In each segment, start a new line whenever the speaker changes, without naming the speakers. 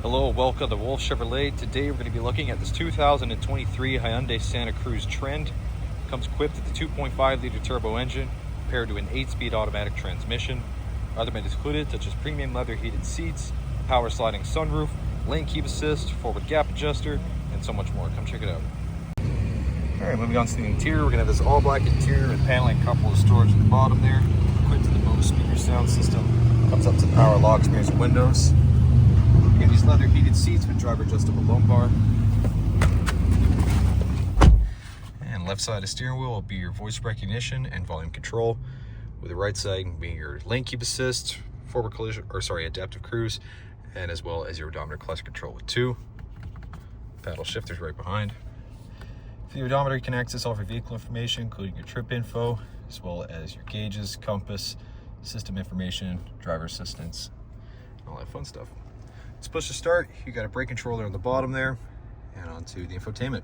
Hello, welcome to Wolfe Chevrolet. Today we're going to be looking at this 2023 Hyundai Santa Cruz Trend. Comes equipped with the 2.5 liter turbo engine paired to an 8-speed automatic transmission. Other benefits included such as premium leather heated seats, power sliding sunroof, lane keep assist, forward gap adjuster, and so much more. Come check it out. Alright, moving on to the interior, we're going to have this all black interior with paneling, couple of storage at the bottom there. Equipped with the Bose speaker sound system. Comes up to the power locks, mirrors, and windows. You get these leather heated seats with driver adjustable lumbar. And left side of steering wheel will be your voice recognition and volume control, with the right side being your lane keep assist, forward collision, adaptive cruise, and as well as your odometer clutch control with 2 paddle shifters right behind. For the odometer, you can access all of your vehicle information, including your trip info, as well as your gauges, compass, system information, driver assistance, and all that fun stuff. Let's push to start. You got a brake controller on the bottom there, and onto the infotainment.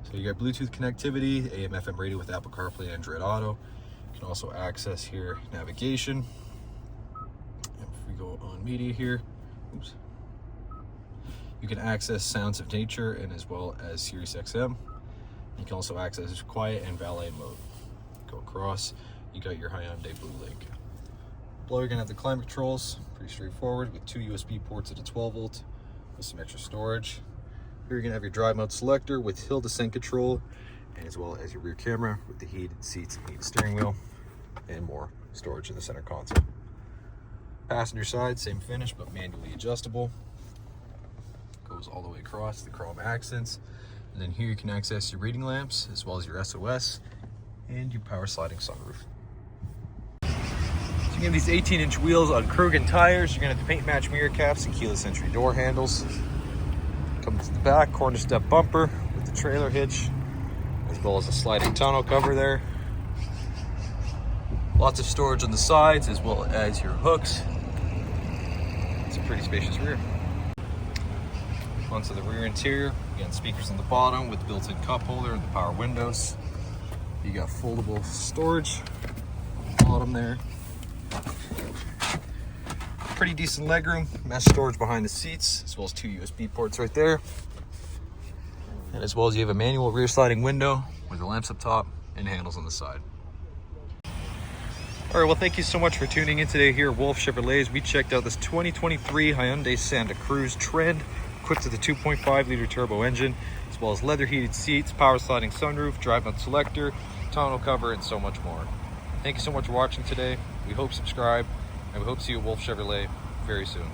So you got Bluetooth connectivity, AM FM radio with Apple Carplay and Android Auto. You can also access here navigation. And if we go on media here, you can access sounds of nature and as well as Sirius XM. You can also access quiet and valet mode. Go across, you got your Hyundai Blue Link. Below, you're gonna have the climate controls, pretty straightforward, with 2 USB ports at a 12 volt with some extra storage. Here you're gonna have your drive mode selector with hill descent control, and as well as your rear camera with the heated seats and heated steering wheel, and more storage in the center console. Passenger side, same finish, but manually adjustable. Goes all the way across, the chrome accents. And then here you can access your reading lamps, as well as your SOS, and your power sliding sunroof. So you have these 18-inch wheels on Krug tires. You're gonna have the paint match mirror caps and keyless entry door handles. Comes to the back, corner step bumper with the trailer hitch, as well as a sliding tonneau cover there. Lots of storage on the sides, as well as your hooks. It's a pretty spacious rear. Onto the rear interior, again, speakers on the bottom with built-in cup holder and the power windows. You got foldable storage on the bottom there. Pretty decent legroom, mesh storage behind the seats, as well as 2 USB ports right there. And as well as you have a manual rear sliding window with the lamps up top and handles on the side. All right, well, thank you so much for tuning in today here at Wolfe Chevrolet. We checked out this 2023 Hyundai Santa Cruz Trend, equipped with a 2.5 liter turbo engine, as well as leather heated seats, power sliding sunroof, drive mode selector, tonneau cover, and so much more. Thank you so much for watching today. We hope you subscribe, and we hope to see you at Wolfe Chevrolet very soon.